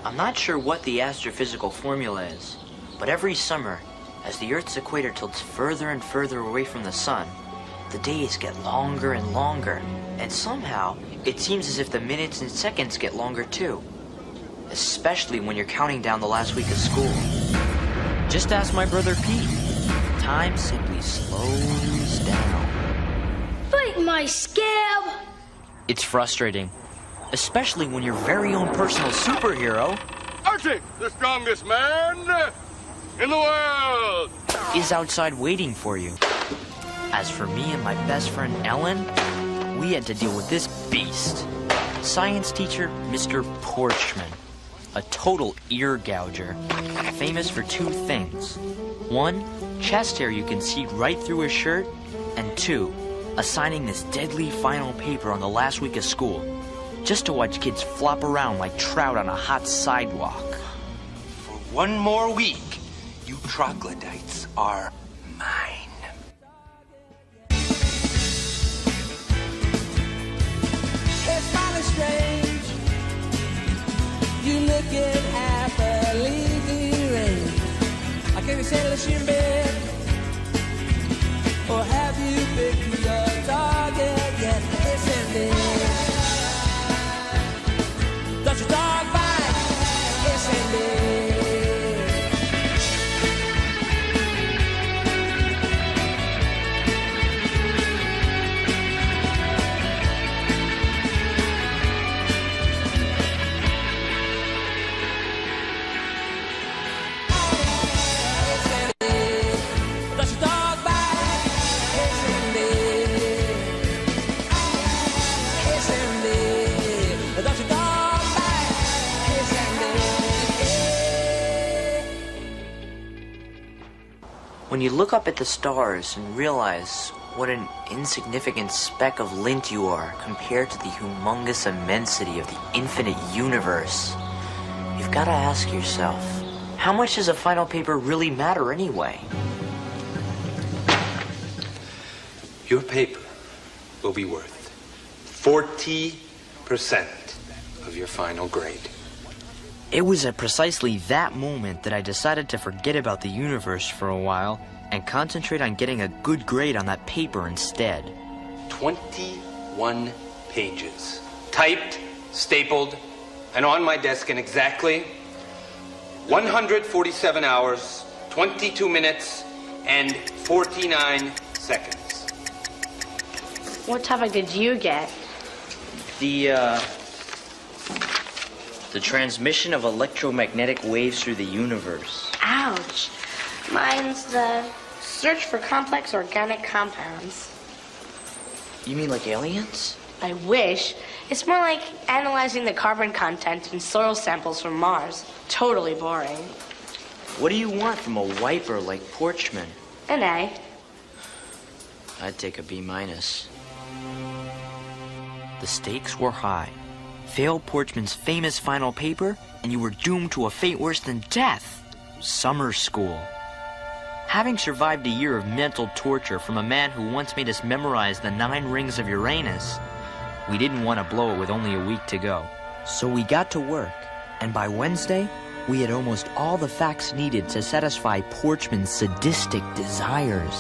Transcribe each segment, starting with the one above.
I'm not sure what the astrophysical formula is, but every summer, as the Earth's equator tilts further and further away from the sun, the days get longer and longer, and somehow it seems as if the minutes and seconds get longer too, especially when you're counting down the last week of school. Just ask my brother Pete. Time simply slows down. Bite my scab! It's frustrating, especially when your very own personal superhero, Archie, the strongest man in the world, is outside waiting for you. As for me and my best friend Ellen, we had to deal with this beast. Science teacher, Mr. Porchman. A total ear gouger, famous for two things. One, chest hair you can see right through his shirt, and two, assigning this deadly final paper on the last week of school, just to watch kids flop around like trout on a hot sidewalk. For one more week, you troglodytes are mine. It's mighty strange. You looking at the leafy range. I can't say that you're in bed. Or have you picked your target yet? It's in there. Don't your dog bite? It's in there. When you look up at the stars and realize what an insignificant speck of lint you are compared to the humongous immensity of the infinite universe, you've got to ask yourself, how much does a final paper really matter anyway? Your paper will be worth 40% of your final grade. It was at precisely that moment that I decided to forget about the universe for a while and concentrate on getting a good grade on that paper instead. 21 pages. Typed, stapled, and on my desk in exactly 147 hours, 22 minutes, and 49 seconds. What topic did you get? The transmission of electromagnetic waves through the universe. Ouch. Mine's the search for complex organic compounds. You mean like aliens? I wish. It's more like analyzing the carbon content in soil samples from Mars. Totally boring. What do you want from a wiper like Porchman? An A. I'd take a B-. The stakes were high. Fail Porchman's famous final paper, and you were doomed to a fate worse than death. Summer school. Having survived a year of mental torture from a man who once made us memorize the 9 rings of Uranus, we didn't want to blow it with only a week to go. So we got to work, and by Wednesday, we had almost all the facts needed to satisfy Porchman's sadistic desires.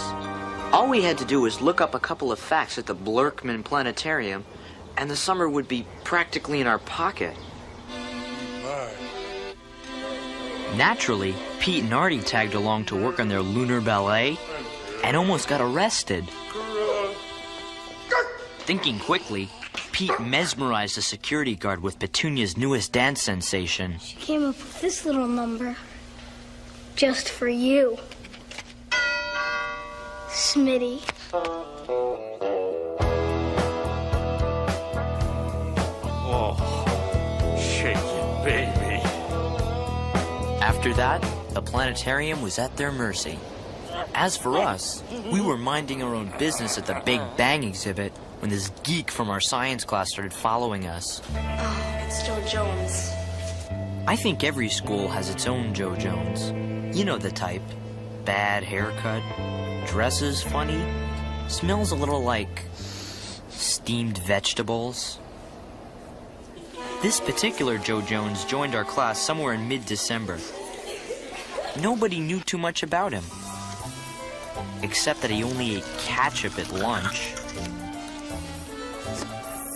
All we had to do was look up a couple of facts at the Blurkman Planetarium, and the summer would be practically in our pocket. Naturally, Pete and Artie tagged along to work on their lunar ballet and almost got arrested. Thinking quickly, Pete mesmerized a security guard with Petunia's newest dance sensation. She came up with this little number just for you, Smitty. baby. After that, the planetarium was at their mercy. As for us, we were minding our own business at the Big Bang exhibit when this geek from our science class started following us. Oh, it's Joe Jones. I think every school has its own Joe Jones. You know the type. Bad haircut, dresses funny, smells a little like steamed vegetables. This particular Joe Jones joined our class somewhere in mid-December. Nobody knew too much about him, except that he only ate ketchup at lunch,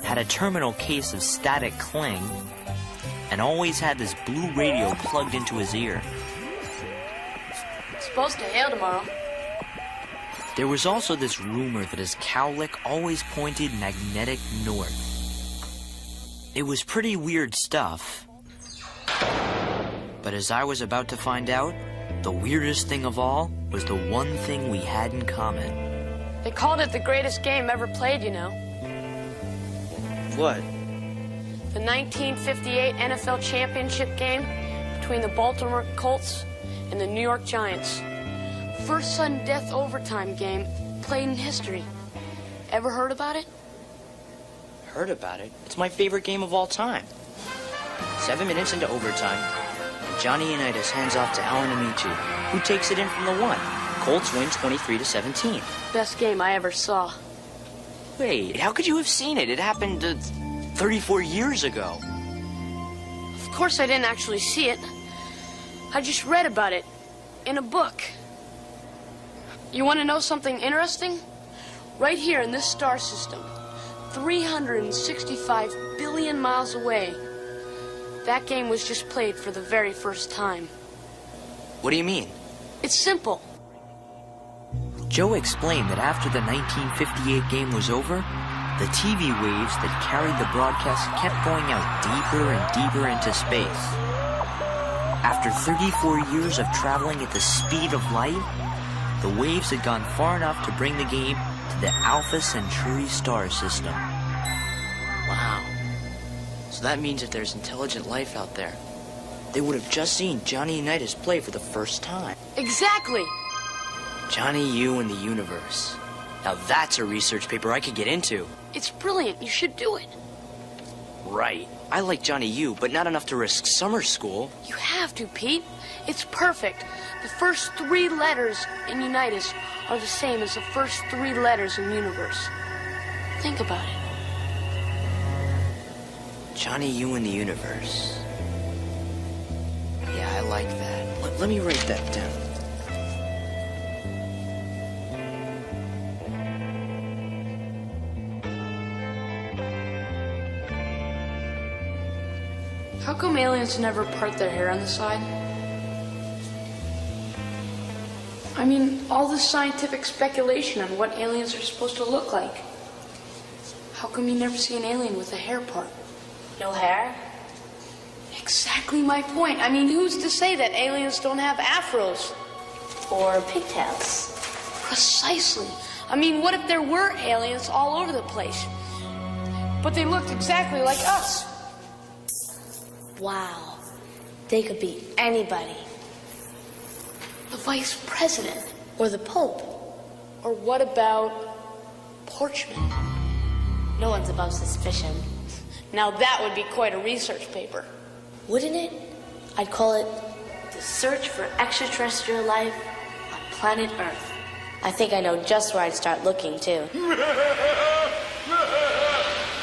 had a terminal case of static cling, and always had this blue radio plugged into his ear. It's supposed to hail tomorrow. There was also this rumor that his cowlick always pointed magnetic north. It was pretty weird stuff. But as I was about to find out, the weirdest thing of all was the one thing we had in common. They called it the greatest game ever played, you know. What? The 1958 NFL championship game between the Baltimore Colts and the New York Giants. First sudden death overtime game played in history. Ever heard about it? Heard about it? It's my favorite game of all time. 7 minutes into overtime, Johnny Unitas hands off to Alan Emitido, who takes it in from the one. Colts win 23-17. Best game I ever saw. Wait, how could you have seen it? It happened 34 years ago. Of course I didn't actually see it. I just read about it in a book. You want to know something interesting? Right here in this star system, 365 billion miles away, that game was just played for the very first time. What do you mean? It's simple. Joe explained that after the 1958 game was over, the TV waves that carried the broadcast kept going out deeper and deeper into space. After 34 years of traveling at the speed of light, the waves had gone far enough to bring the game to the Alpha Centauri star system. Wow. So that means if there's intelligent life out there, they would have just seen Johnny Unitas play for the first time. Exactly. Johnny U and the Universe. Now that's a research paper I could get into. It's brilliant. You should do it. Right. I like Johnny U, but not enough to risk summer school. You have to, Pete. It's perfect. The first 3 letters in Unitas are the same as the first 3 letters in Universe. Think about it. Johnny U and the Universe. Yeah, I like that. Let me write that down. How come aliens never part their hair on the side? I mean, all this scientific speculation on what aliens are supposed to look like. How come you never see an alien with a hair part? No hair? Exactly my point. I mean, who's to say that aliens don't have afros? Or pigtails? Precisely. I mean, what if there were aliens all over the place, but they looked exactly like us? Wow. They could be anybody. The vice president. Or the Pope. Or what about Porchman? No one's above suspicion. Now that would be quite a research paper. Wouldn't it? I'd call it The Search for Extraterrestrial Life on Planet Earth. I think I know just where I'd start looking, too.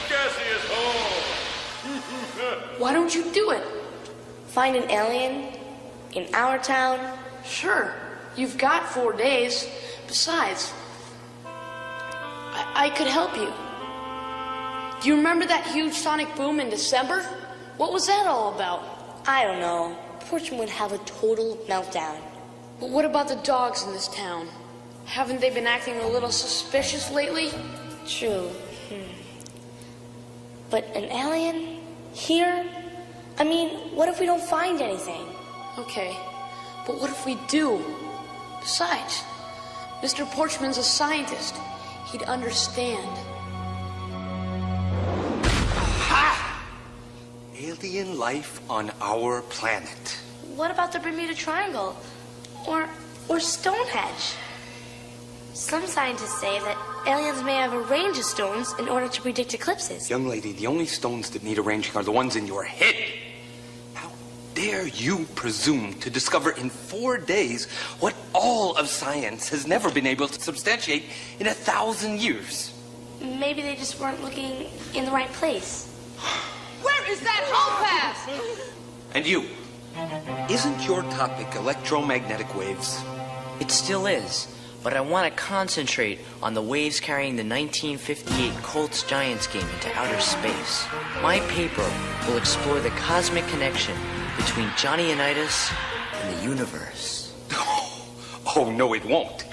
Cassie is home. Why don't you do it? Find an alien in our town. Sure. You've got 4 days. Besides, I could help you. Do you remember that huge sonic boom in December? What was that all about? I don't know. Porchman would have a total meltdown. But what about the dogs in this town? Haven't they been acting a little suspicious lately? True. But an alien? Here? I mean, what if we don't find anything? Okay, but what if we do? Besides, Mr. Porchman's a scientist. He'd understand. Ha! Alien life on our planet. What about the Bermuda Triangle? Or Stonehenge? Some scientists say that aliens may have arranged the stones in order to predict eclipses. Young lady, the only stones that need arranging are the ones in your head. How dare you presume to discover in 4 days what all of science has never been able to substantiate in 1,000 years? Maybe they just weren't looking in the right place. Where is that hall pass? And you, isn't your topic electromagnetic waves? It still is, but I want to concentrate on the waves carrying the 1958 Colts-Giants game into outer space. My paper will explore the cosmic connection between Johnny UNITAS and the universe. Oh, no, it won't.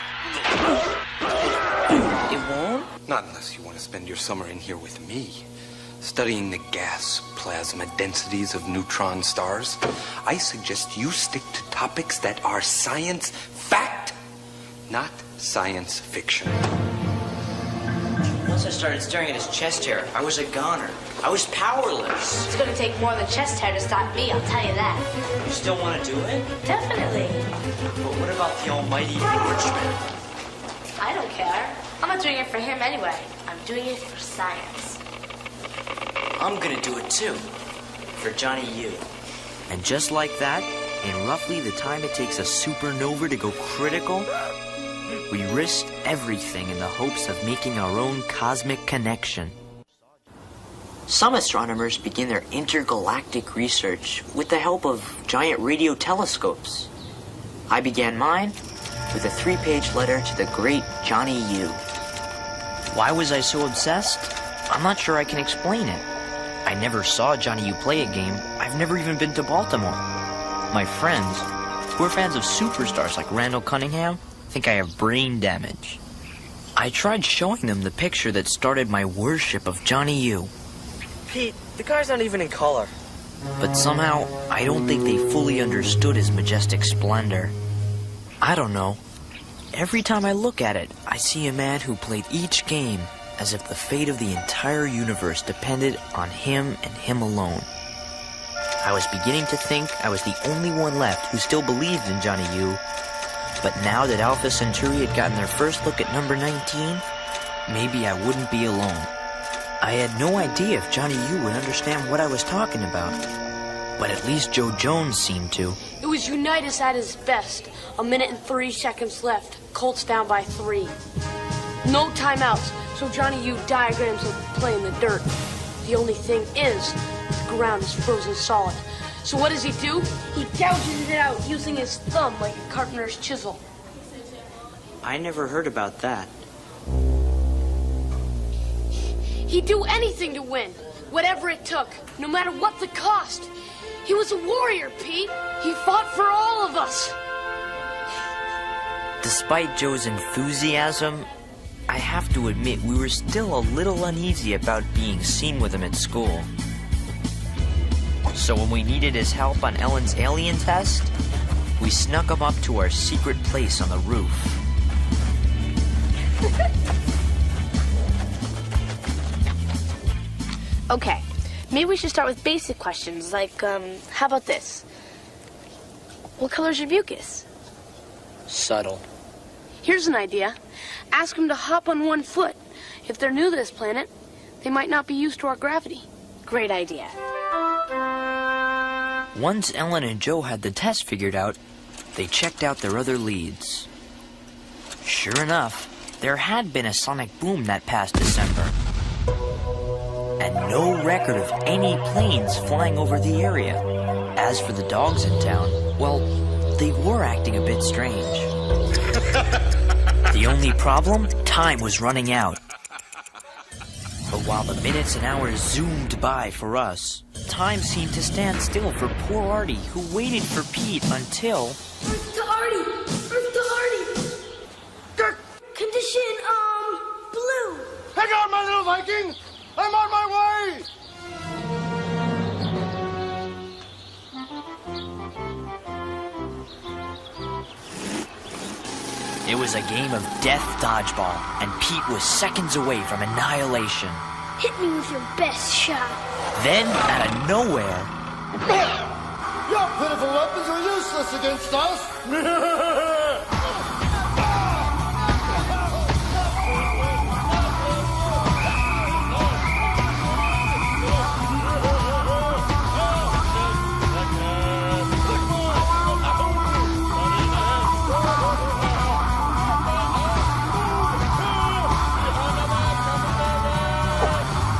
It won't? Not unless you want to spend your summer in here with me, studying the gas plasma densities of neutron stars. I suggest you stick to topics that are science fact, not science fiction. Once I started staring at his chest hair, I was a goner. I was powerless. It's gonna take more than chest hair to stop me, I'll tell you that. You still want to do it? Definitely. But what about the almighty Porchman? I don't care. I'm not doing it for him anyway. I'm doing it for science. I'm gonna do it too. For Johnny U. And just like that, in roughly the time it takes a supernova to go critical, we risked everything in the hopes of making our own cosmic connection. Some astronomers begin their intergalactic research with the help of giant radio telescopes. I began mine with a 3-page letter to the great Johnny U. Why was I so obsessed? I'm not sure I can explain it. I never saw Johnny U play a game. I've never even been to Baltimore. My friends, who are fans of superstars like Randall Cunningham, think I have brain damage. I tried showing them the picture that started my worship of Johnny U. Pete, the car's not even in color. But somehow, I don't think they fully understood his majestic splendor. I don't know. Every time I look at it, I see a man who played each game as if the fate of the entire universe depended on him and him alone. I was beginning to think I was the only one left who still believed in Johnny U. But now that Alpha Centauri had gotten their first look at number 19, maybe I wouldn't be alone. I had no idea if Johnny U would understand what I was talking about. But at least Joe Jones seemed to. It was UNITAS at his best. 1 minute and 3 seconds left. Colts down by 3. No timeouts, so Johnny U diagrams the play in the dirt. The only thing is, the ground is frozen solid. So what does he do? He gouges it out using his thumb like a carpenter's chisel. I never heard about that. He'd do anything to win, whatever it took, no matter what the cost. He was a warrior, Pete. He fought for all of us. Despite Joe's enthusiasm, I have to admit we were still a little uneasy about being seen with him at school. So when we needed his help on Ellen's alien test, we snuck him up to our secret place on the roof. Okay, maybe we should start with basic questions, like, how about this? What color's your mucus? Subtle. Here's an idea. Ask them to hop on one foot. If they're new to this planet, they might not be used to our gravity. Great idea. Once Ellen and Joe had the test figured out, they checked out their other leads. Sure enough, there had been a sonic boom that past December. And no record of any planes flying over the area. As for the dogs in town, well, they were acting a bit strange. The only problem? Time was running out. But while the minutes and hours zoomed by for us, time seemed to stand still for poor Artie, who waited for Pete until... Earth to Artie! Earth to Artie! Condition, blue. Hang on, my little Viking! I'm on my way! It was a game of death dodgeball, and Pete was seconds away from annihilation. Hit me with your best shot. Then, out of nowhere... Your pitiful weapons are useless against us!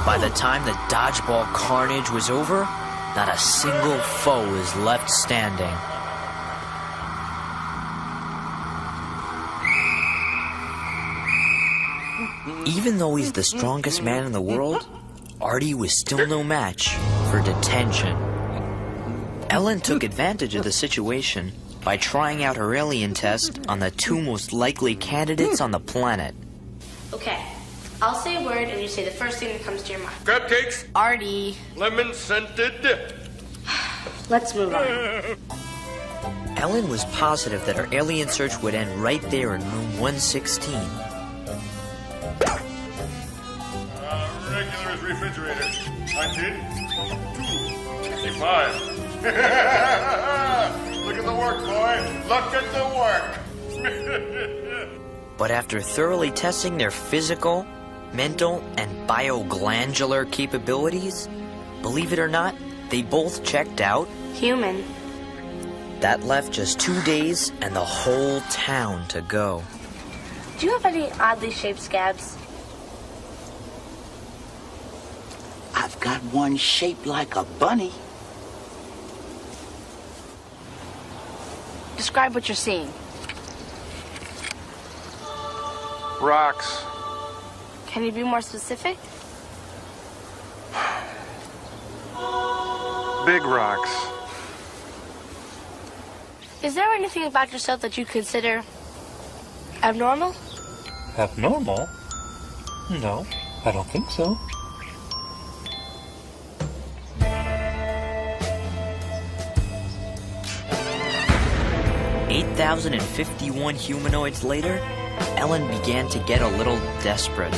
By the the time the dodgeball carnage was over, not a single foe is left standing. Even though he's the strongest man in the world, Artie was still no match for detention. Ellen took advantage of the situation by trying out her alien test on the two most likely candidates on the planet. Okay, I'll say a word and you say the first thing that comes to your mind. Crab cakes, Artie. lemon scented. Let's move on. Ellen was positive that her alien search would end right there in room 116. Regular as refrigerator. 1955. Look at the work, boy. Look at the work. But after thoroughly testing their physical, mental, and bioglandular capabilities, believe it or not, they both checked out. Human. That left just 2 days and the whole town to go. Do you have any oddly shaped scabs? I've got one shaped like a bunny. Describe what you're seeing. Rocks. Can you be more specific? Big rocks. Is there anything about yourself that you consider abnormal? Abnormal? No, I don't think so. $8,051 humanoids later, Ellen began to get a little desperate.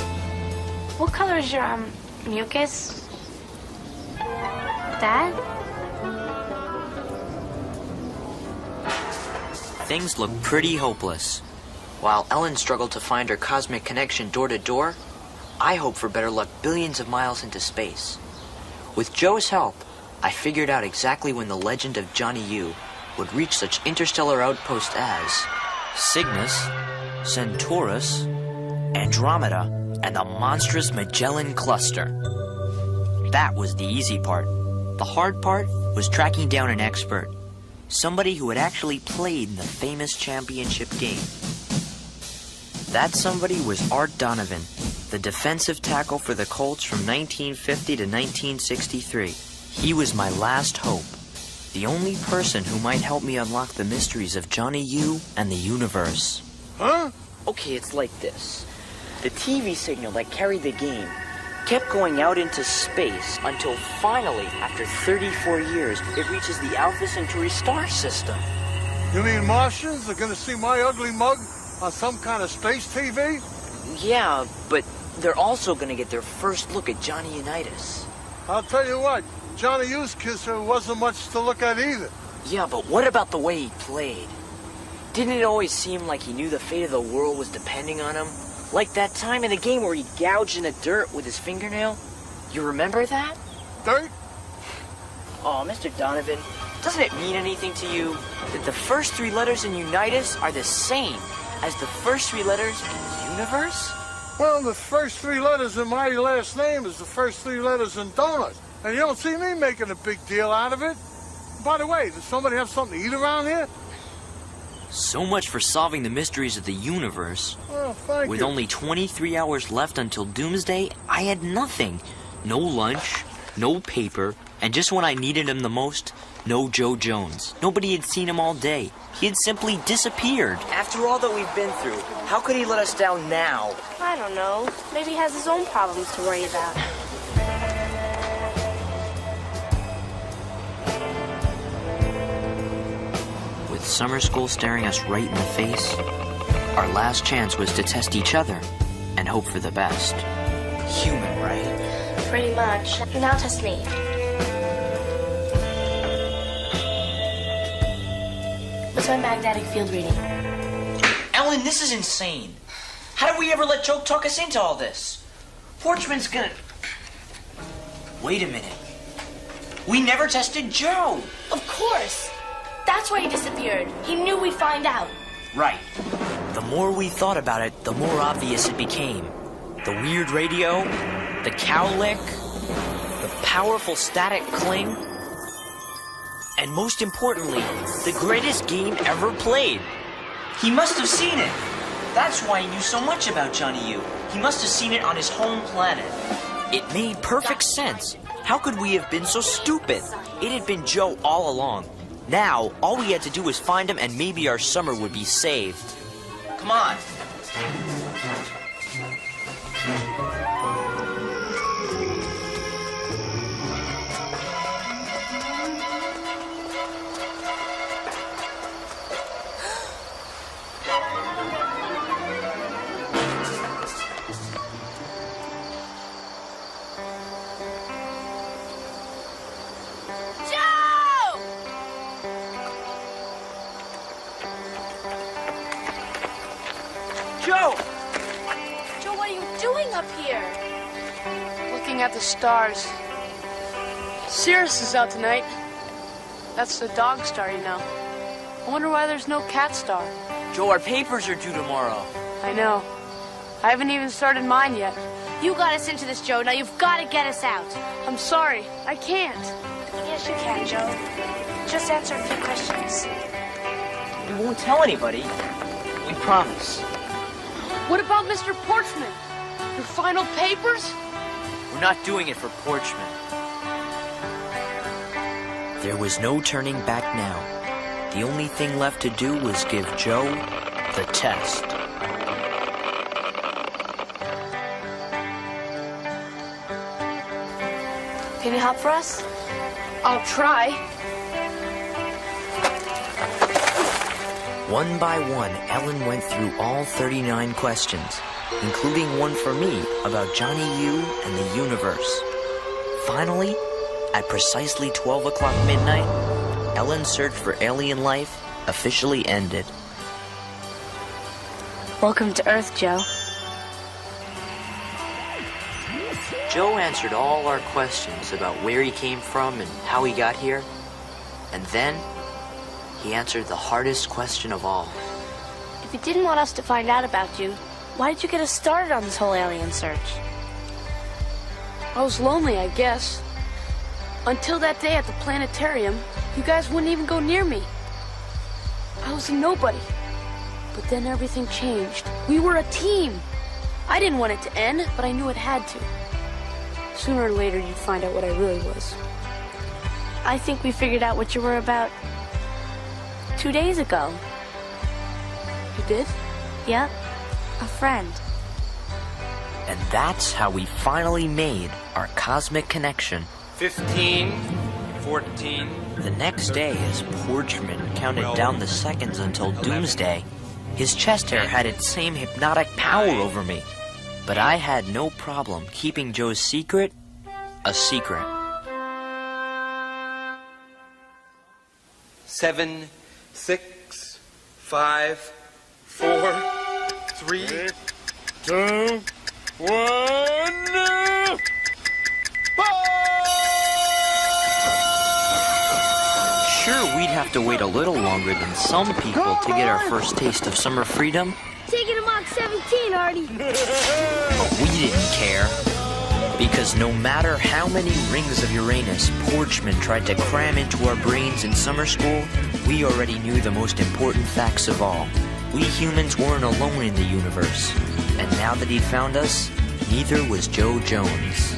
What color is your, mucus? Dad? Things looked pretty hopeless. While Ellen struggled to find her cosmic connection door to door, I hoped for better luck billions of miles into space. With Joe's help, I figured out exactly when the legend of Johnny U would reach such interstellar outposts as Cygnus, Centaurus, Andromeda, and the monstrous Magellan Cluster. That was the easy part. The hard part was tracking down an expert, somebody who had actually played in the famous championship game. That somebody was Art Donovan, the defensive tackle for the Colts from 1950 to 1963. He was my last hope, the only person who might help me unlock the mysteries of Johnny U and the universe. Huh? Okay, it's like this. The TV signal that carried the game kept going out into space until finally, after 34 years, it reaches the Alpha Centauri star system. You mean Martians are gonna see my ugly mug on some kind of space TV? Yeah, but they're also gonna get their first look at Johnny Unitas. I'll tell you what, Johnny U's kisser wasn't much to look at either. Yeah, but what about the way he played? Didn't it always seem like he knew the fate of the world was depending on him? Like that time in the game where he gouged in the dirt with his fingernail? You remember that? Dirt? Oh, Mr. Donovan, doesn't it mean anything to you that the first three letters in Unitas are the same as the first three letters in Universe? Well, the first three letters in my last name is the first three letters in Donut. And you don't see me making a big deal out of it. By the way, does somebody have something to eat around here? So much for solving the mysteries of the universe. Well, thank With you. only 23 hours left until doomsday, I had nothing. No lunch, no paper, and just when I needed him the most, no Joe Jones. Nobody had seen him all day. He had simply disappeared. After all that we've been through, how could he let us down now? I don't know. Maybe he has his own problems to worry about. With summer school staring us right in the face, our last chance was to test each other and hope for the best. Human, right? Pretty much. Now test me. What's my magnetic field reading? Ellen, this is insane. How did we ever let Joe talk us into all this? Porchman's gonna... Wait a minute. We never tested Joe. Of course. That's why he disappeared. He knew we'd find out. Right. The more we thought about it, the more obvious it became. The weird radio, the cow lick, powerful static cling, and most importantly, the greatest game ever played. He must have seen it. That's why he knew so much about Johnny U. He must have seen it on his home planet. It made perfect sense. How could we have been so stupid? It had been Joe all along. Now, all we had to do was find him and maybe our summer would be saved. Come on. Joe! Joe, what are you doing up here? Looking at the stars. Sirius is out tonight. That's the dog star, you know. I wonder why there's no cat star. Joe, our papers are due tomorrow. I know. I haven't even started mine yet. You got us into this, Joe. Now you've got to get us out. I'm sorry. I can't. Yes, you can, Joe. Just answer a few questions. We won't tell anybody. We promise. What about Mr. Porchman? Your final papers? We're not doing it for Porchman. There was no turning back now. The only thing left to do was give Joe the test. Can you help for us? I'll try. One by one, Ellen went through all 39 questions, including one for me about Johnny U and the universe. Finally, at precisely 12 o'clock midnight, Ellen's search for alien life officially ended. Welcome to Earth, Joe. Joe answered all our questions about where he came from and how he got here. And then, he answered the hardest question of all. If you didn't want us to find out about you, why did you get us started on this whole alien search? I was lonely, I guess. Until that day at the planetarium, you guys wouldn't even go near me. I was a nobody. But then everything changed. We were a team. I didn't want it to end, but I knew it had to. Sooner or later, you'd find out what I really was. I think we figured out what you were about 2 days ago. You did? Yeah, a friend. And that's how we finally made our cosmic connection. 15, 14. The next day, as Porchman counted down the seconds until doomsday, his chest hair had its same hypnotic power over me. But I had no problem keeping Joe's secret a secret. 7, 6, 5, 4, 3, 2, 1. Sure, we'd have to wait a little longer than some people to get our first taste of summer freedom. Taking a Mach 17, Artie. But we didn't care. Because no matter how many rings of Uranus Porchman tried to cram into our brains in summer school, we already knew the most important facts of all. We humans weren't alone in the universe. And now that he'd found us, neither was Joe Jones.